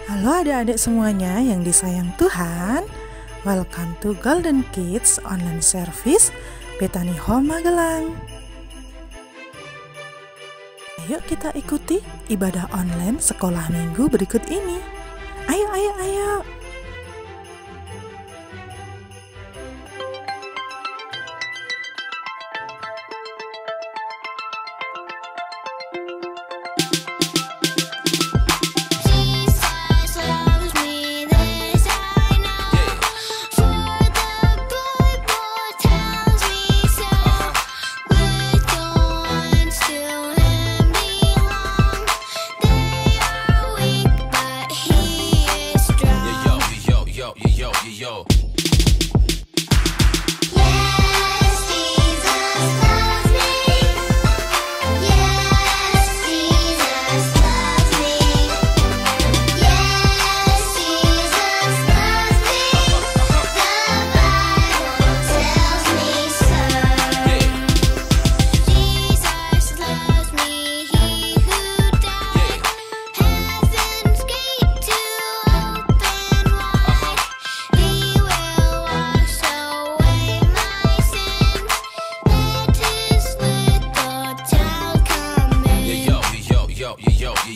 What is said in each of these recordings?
Halo adik-adik semuanya yang disayang Tuhan. Welcome to Golden Kids Online Service Bethany Home Magelang. Ayo kita ikuti ibadah online sekolah minggu berikut ini. Ayo. Yo.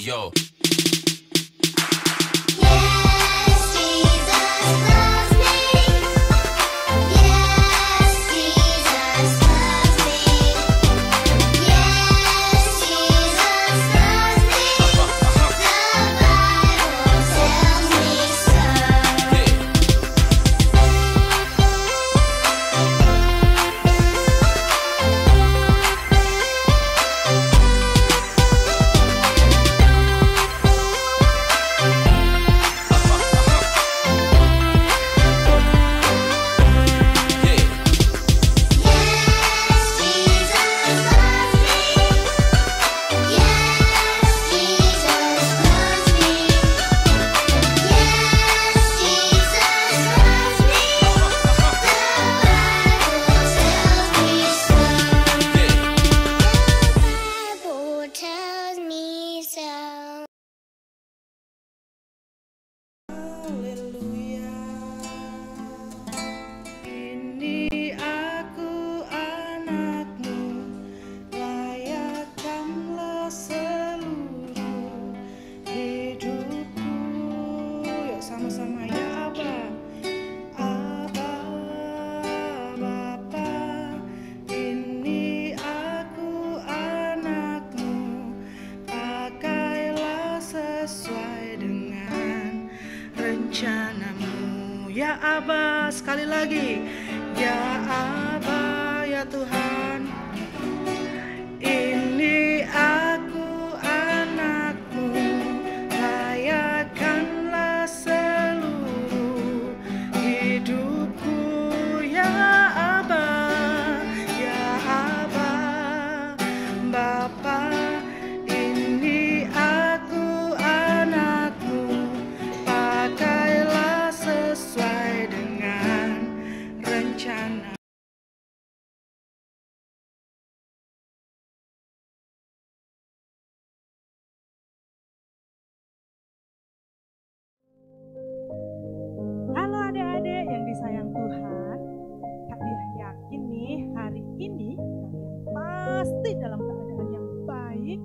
Yo. Rencanamu ya Aba, sekali lagi ya Aba ya Tuhan, ini aku anakmu, layakkanlah seluruh hidupku ya Aba, Bapa. Ini aku anakmu, pakailah sesuai dengan rencana. Halo adik-adik yang disayang Tuhan, Kak Diah yakin nih hari ini kalian pasti dalam keadaan yang baik,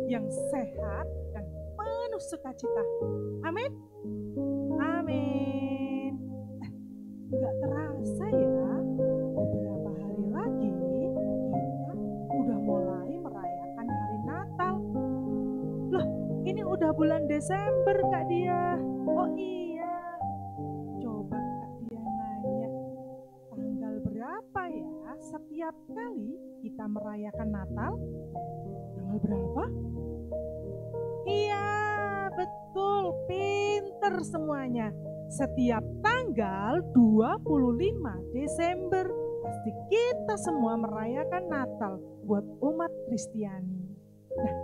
yang sehat, dan penuh sukacita. Amin. Amin. Nggak terasa ya, beberapa hari lagi kita udah mulai merayakan hari Natal. Loh, ini udah bulan Desember Kak Diah. Oh iya, coba Kak Diah nanya, tanggal berapa ya setiap kali kita merayakan Natal? Tanggal berapa? Iya, betul, pinter semuanya. Setiap tanggal 25 Desember pasti kita semua merayakan Natal buat umat Kristiani. Nah,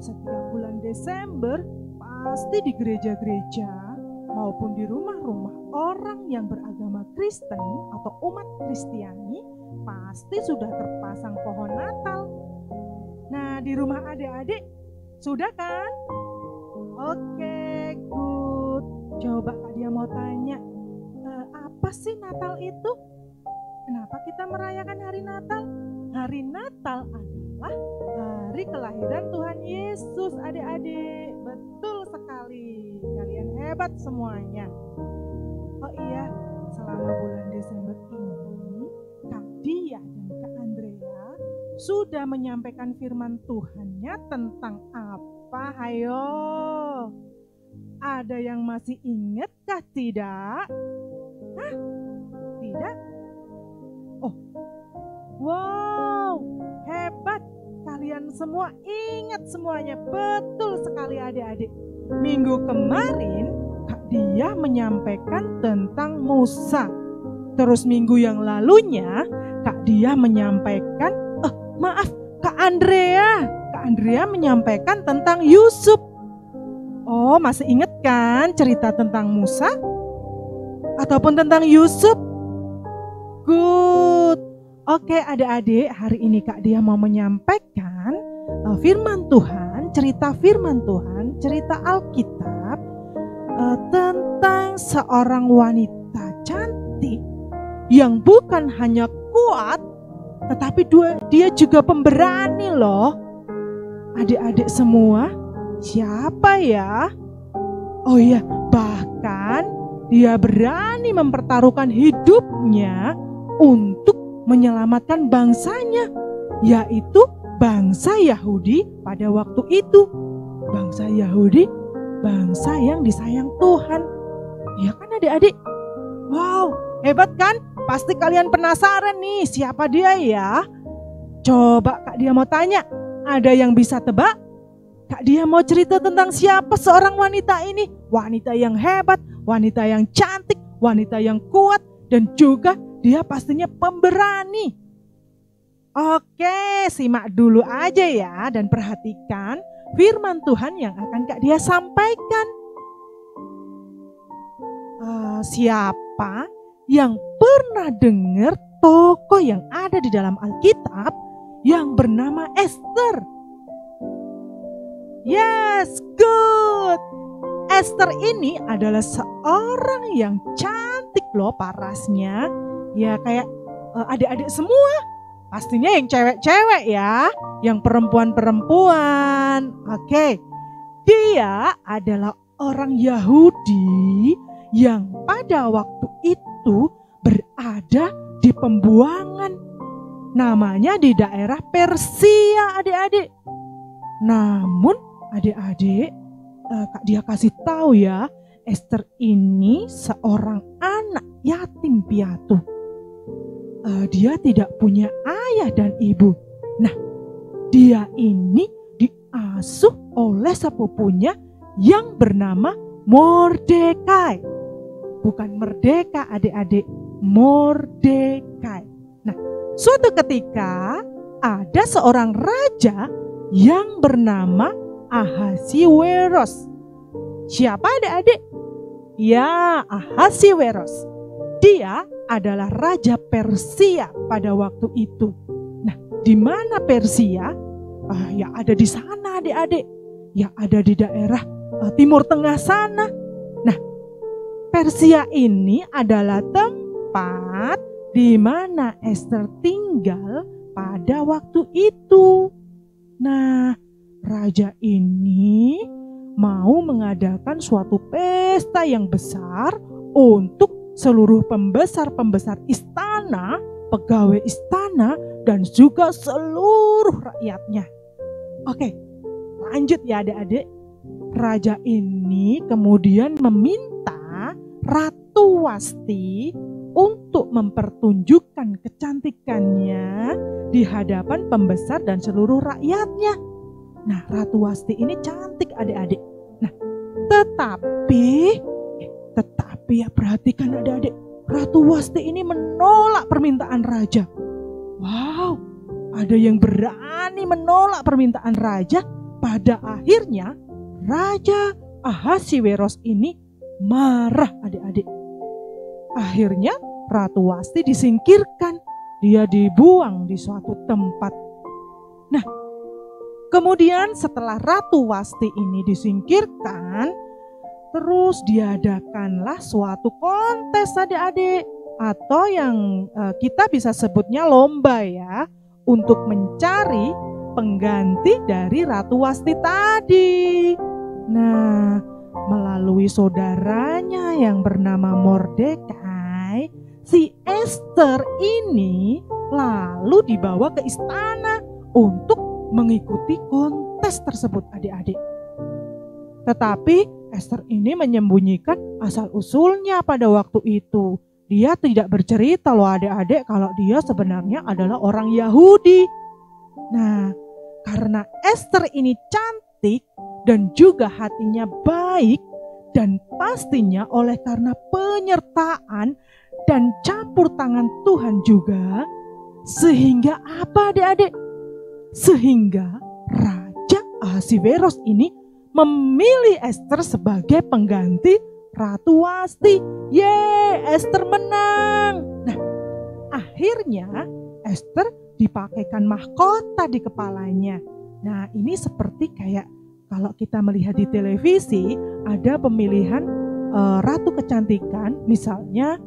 setiap bulan Desember pasti di gereja-gereja maupun di rumah-rumah orang yang beragama Kristen atau umat Kristiani pasti sudah terpasang pohon Natal. Nah, di rumah adik-adik sudah kan? Oke, good. Coba Kak Dia mau tanya, apa sih Natal itu? Kenapa kita merayakan hari Natal? Hari Natal adalah hari kelahiran Tuhan Yesus, adik-adik. Betul sekali, kalian hebat semuanya. Oh iya, selama bulan Desember ini, Kak Dia dan Kak Andrea sudah menyampaikan firman Tuhannya tentang apa? Hayo, ada yang masih ingat kah tidak? Hah? Tidak? Oh, wow, hebat. Kalian semua ingat semuanya. Betul sekali adik-adik. Minggu kemarin Kak Dia menyampaikan tentang Musa. Terus minggu yang lalunya Kak Dia menyampaikan, Kak Andrea menyampaikan tentang Yusuf. Oh, masih ingat kan cerita tentang Musa? Ataupun tentang Yusuf? Good. Oke adik-adik, hari ini Kak Dia mau menyampaikan firman Tuhan, cerita firman Tuhan, cerita Alkitab tentang seorang wanita cantik yang bukan hanya kuat, tetapi dia juga pemberani loh. Adik-adik semua, siapa ya? Oh iya, bahkan dia berani mempertaruhkan hidupnya untuk menyelamatkan bangsanya, yaitu bangsa Yahudi pada waktu itu. Bangsa Yahudi, bangsa yang disayang Tuhan. Ya kan adik-adik? Wow, hebat kan? Pasti kalian penasaran nih siapa dia ya? Coba Kak Dia mau tanya, ada yang bisa tebak? Kak Dia mau cerita tentang siapa seorang wanita ini? Wanita yang hebat, wanita yang cantik, wanita yang kuat, dan juga dia pastinya pemberani. Oke, simak dulu aja ya dan perhatikan firman Tuhan yang akan Kak Dia sampaikan. Siapa yang pernah dengar tokoh yang ada di dalam Alkitab yang bernama Esther? Yes, good. Esther ini adalah seorang yang cantik loh parasnya. Ya kayak adik-adik semua. Pastinya yang cewek-cewek ya. Yang perempuan-perempuan. Oke. Dia adalah orang Yahudi yang pada waktu itu berada di pembuangan. Namanya di daerah Persia adik-adik. Namun adik-adik, Kak Dia kasih tahu ya, Esther ini seorang anak yatim piatu. Dia tidak punya ayah dan ibu. Nah, dia ini diasuh oleh sepupunya yang bernama Mordekai. Bukan merdeka adik-adik, Mordekai. Nah, suatu ketika ada seorang raja yang bernama Ahasiweros. Siapa adik-adik? Ya, Ahasiweros. Dia adalah raja Persia pada waktu itu. Nah, di mana Persia? Ya ada di sana adik-adik. Ya ada di daerah Timur Tengah sana. Nah, Persia ini adalah tempat di mana Esther tinggal pada waktu itu. Nah, raja ini mau mengadakan suatu pesta yang besar untuk seluruh pembesar-pembesar istana, pegawai istana, dan juga seluruh rakyatnya. Oke, lanjut ya adik-adik. Raja ini kemudian meminta Ratu Wasti untuk mempertunjukkan kecantikannya di hadapan pembesar dan seluruh rakyatnya. Nah, Ratu Wasti ini cantik adik-adik. Nah, tetapi ya perhatikan adik-adik, Ratu Wasti ini menolak permintaan raja. Wow, ada yang berani menolak permintaan raja. Pada akhirnya Raja Ahasiweros ini marah adik-adik. Akhirnya Ratu Wasti disingkirkan. Dia dibuang di suatu tempat. Nah, kemudian setelah Ratu Wasti ini disingkirkan, Terus diadakanlah suatu kontes adik-adik, atau yang kita bisa sebutnya lomba ya, untuk mencari pengganti dari Ratu Wasti tadi. Nah, melalui saudaranya yang bernama Mordekai, si Esther ini lalu dibawa ke istana untuk mengikuti kontes tersebut adik-adik. Tetapi Esther ini menyembunyikan asal-usulnya pada waktu itu. Dia tidak bercerita loh adik-adik kalau dia sebenarnya adalah orang Yahudi. Nah, karena Esther ini cantik dan juga hatinya baik, dan pastinya oleh karena penyertaan dan campur tangan Tuhan juga, sehingga apa adik-adik? Sehingga Raja Ahasiweros ini memilih Esther sebagai pengganti Ratu Wasti. Yeay, Esther menang. Nah, akhirnya Esther dipakaikan mahkota di kepalanya. Nah, ini seperti kayak kalau kita melihat di televisi ada pemilihan ratu kecantikan, misalnya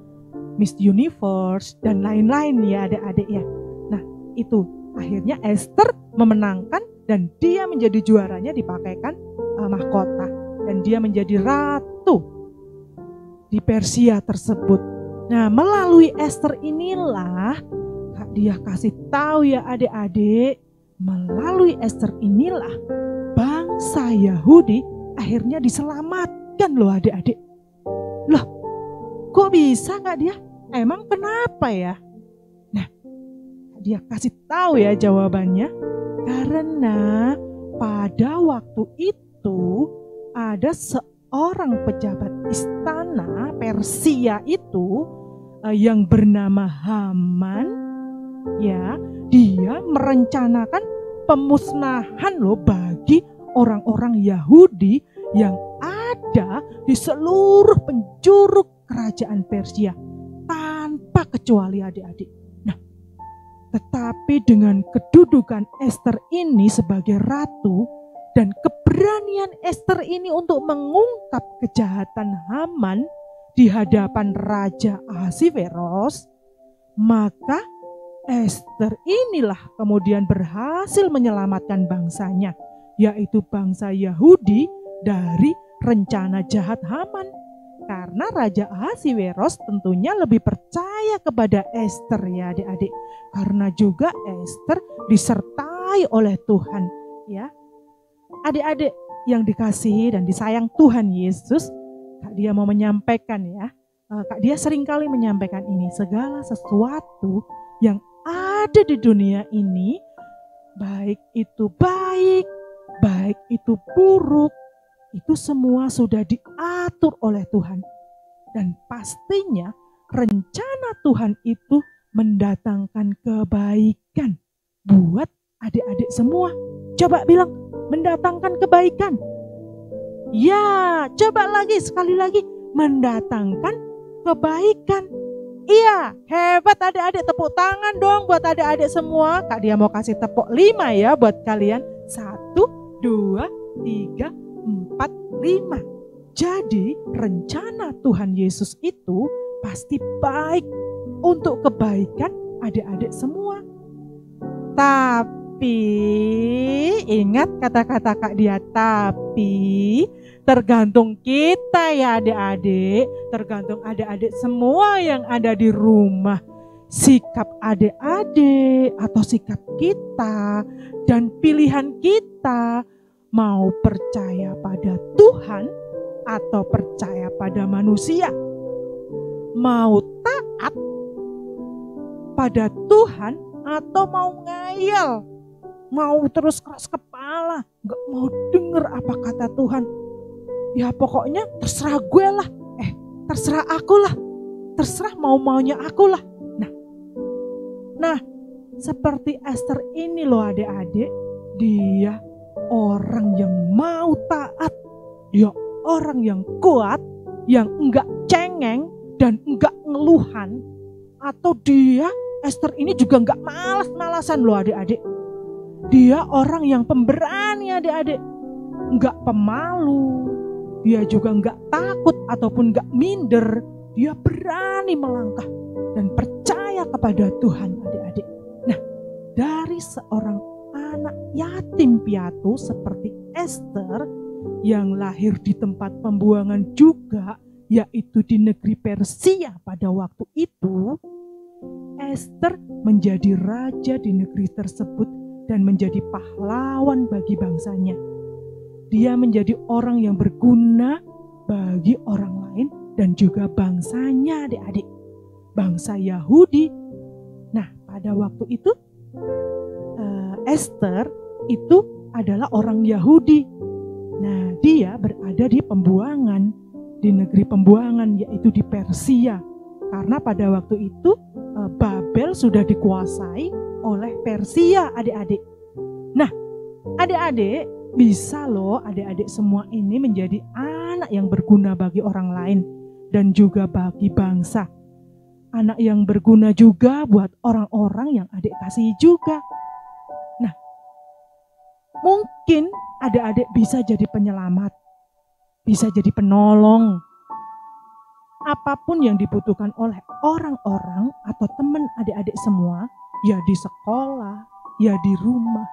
Miss Universe dan lain-lain ya adik-adik ya. Nah, itu akhirnya Esther memenangkan dan dia menjadi juaranya, dipakaikan mahkota dan dia menjadi ratu di Persia tersebut. Nah, melalui Esther inilah dia kasih tahu ya adik-adik, melalui Esther inilah bangsa Yahudi akhirnya diselamatkan loh adik-adik. Loh, kok bisa nggak dia? Emang kenapa ya? Nah, dia kasih tahu ya jawabannya. Karena pada waktu itu ada seorang pejabat istana Persia itu yang bernama Haman, ya, dia merencanakan pemusnahan loh bagi orang-orang Yahudi yang ada di seluruh penjuru kerajaan Persia tanpa kecuali adik-adik. Nah, tetapi dengan kedudukan Esther ini sebagai ratu dan keberanian Esther ini untuk mengungkap kejahatan Haman di hadapan Raja Ahasiweros, maka Esther inilah kemudian berhasil menyelamatkan bangsanya, yaitu bangsa Yahudi dari rencana jahat Haman. Karena Raja Ahasiweros tentunya lebih percaya kepada Esther ya adik-adik. Karena juga Esther disertai oleh Tuhan ya. Adik-adik yang dikasihi dan disayang Tuhan Yesus, Kak Dia mau menyampaikan ya. Kak Dia seringkali menyampaikan ini, segala sesuatu yang ada di dunia ini, baik itu baik, baik itu buruk, itu semua sudah diatur oleh Tuhan. Dan pastinya rencana Tuhan itu mendatangkan kebaikan buat adik-adik semua. Coba bilang, mendatangkan kebaikan. Ya, coba lagi, sekali lagi, mendatangkan kebaikan. Iya, hebat adik-adik, tepuk tangan dong buat adik-adik semua. Kak Dia mau kasih tepuk 5 ya buat kalian. 1, 2, 3, 4, 5. Jadi rencana Tuhan Yesus itu pasti baik untuk kebaikan adik-adik semua. Tapi ingat kata-kata Kak Dia, tapi tergantung kita ya adik-adik, tergantung adik-adik semua yang ada di rumah. Sikap adik-adik atau sikap kita dan pilihan kita, mau percaya pada Tuhan atau percaya pada manusia, mau taat pada Tuhan atau mau ngayal, mau terus keras kepala, gak mau denger apa kata Tuhan. Ya pokoknya terserah gue lah, terserah aku lah, terserah mau-maunya aku lah. Nah, seperti Esther ini loh adik-adik, dia orang yang mau taat, dia orang yang kuat, yang enggak cengeng dan enggak ngeluhan. Atau dia, Esther ini juga enggak malas-malasan loh adik-adik. Dia orang yang pemberani adik-adik, enggak pemalu, dia juga nggak takut ataupun nggak minder. Dia berani melangkah dan percaya kepada Tuhan, adik-adik. Nah, dari seorang anak yatim piatu seperti Ester yang lahir di tempat pembuangan juga, yaitu di negeri Persia pada waktu itu, Ester menjadi raja di negeri tersebut dan menjadi pahlawan bagi bangsanya. Dia menjadi orang yang berguna bagi orang lain dan juga bangsanya, adik-adik. Bangsa Yahudi. Nah, pada waktu itu Ester itu adalah orang Yahudi. Nah, dia berada di pembuangan, di negeri pembuangan, yaitu di Persia. Karena pada waktu itu Babel sudah dikuasai oleh Persia, adik-adik. Nah, adik-adik bisa loh adik-adik semua ini menjadi anak yang berguna bagi orang lain dan juga bagi bangsa. Anak yang berguna juga buat orang-orang yang adik kasihi juga. Nah, mungkin adik-adik bisa jadi penyelamat, bisa jadi penolong. Apapun yang dibutuhkan oleh orang-orang atau teman adik-adik semua, ya di sekolah, ya di rumah,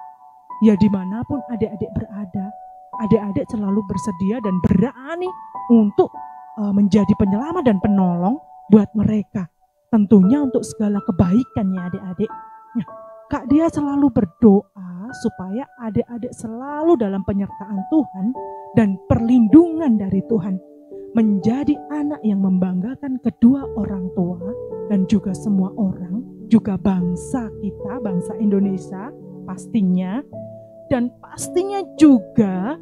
ya dimanapun adik-adik berada, adik-adik selalu bersedia dan berani untuk menjadi penyelamat dan penolong buat mereka. Tentunya untuk segala kebaikan ya adik-adik. Nah, Kak Dia selalu berdoa supaya adik-adik selalu dalam penyertaan Tuhan dan perlindungan dari Tuhan. Menjadi anak yang membanggakan kedua orang tua dan juga semua orang, juga bangsa kita, bangsa Indonesia pastinya. Dan pastinya juga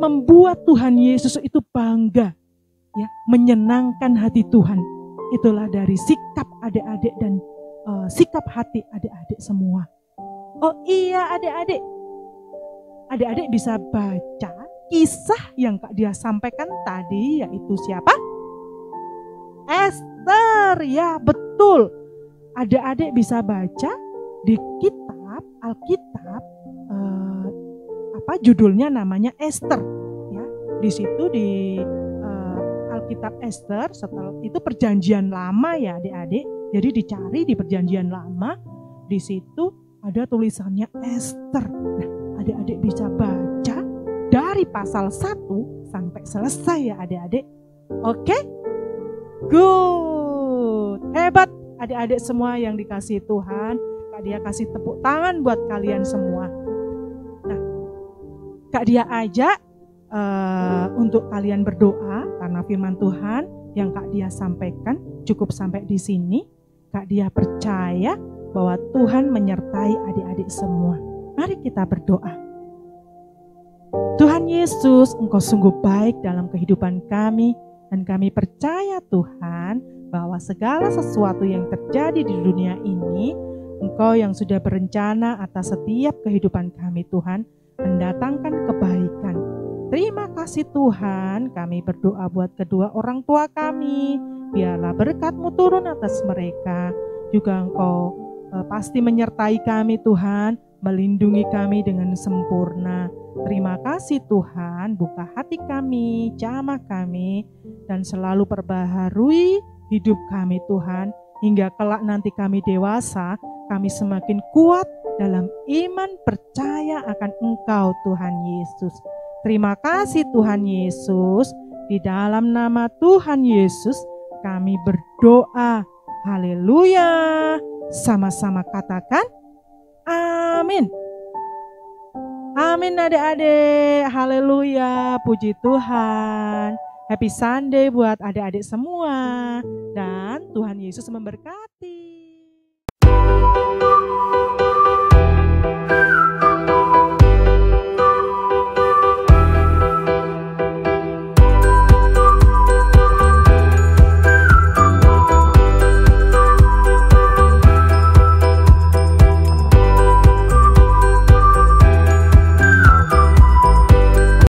membuat Tuhan Yesus itu bangga, ya, menyenangkan hati Tuhan. Itulah dari sikap adik-adik dan sikap hati adik-adik semua. Oh iya adik-adik, adik-adik bisa baca kisah yang Kak Dia sampaikan tadi, yaitu siapa? Ester, ya betul. Adik-adik bisa baca di kitab Alkitab, judulnya namanya Ester, ya. Di situ di Alkitab Ester, setelah itu perjanjian lama ya adik-adik. Jadi dicari di perjanjian lama, di situ ada tulisannya Ester. Nah, adik-adik bisa baca dari pasal 1 sampai selesai ya adik-adik. Oke? Good. Hebat adik-adik semua yang dikasihi Tuhan. Kak Dia kasih tepuk tangan buat kalian semua. Nah, Kak Dia ajak untuk kalian berdoa karena firman Tuhan yang Kak Dia sampaikan cukup sampai di sini. Kak Dia percaya bahwa Tuhan menyertai adik-adik semua. Mari kita berdoa. Tuhan Yesus, Engkau sungguh baik dalam kehidupan kami, dan kami percaya Tuhan bahwa segala sesuatu yang terjadi di dunia ini, Engkau yang sudah berencana atas setiap kehidupan kami Tuhan, mendatangkan kebaikan. Terima kasih Tuhan, kami berdoa buat kedua orang tua kami, biarlah berkat-Mu turun atas mereka. Juga Engkau pasti menyertai kami Tuhan, melindungi kami dengan sempurna. Terima kasih Tuhan, buka hati kami, jamah kami, dan selalu perbaharui hidup kami Tuhan, hingga kelak nanti kami dewasa, kami semakin kuat dalam iman percaya akan Engkau Tuhan Yesus. Terima kasih Tuhan Yesus, di dalam nama Tuhan Yesus kami berdoa. Haleluya. Sama-sama katakan amin. Amin adik-adik, haleluya, puji Tuhan. Happy Sunday buat adik-adik semua. Dan Tuhan Yesus memberkati.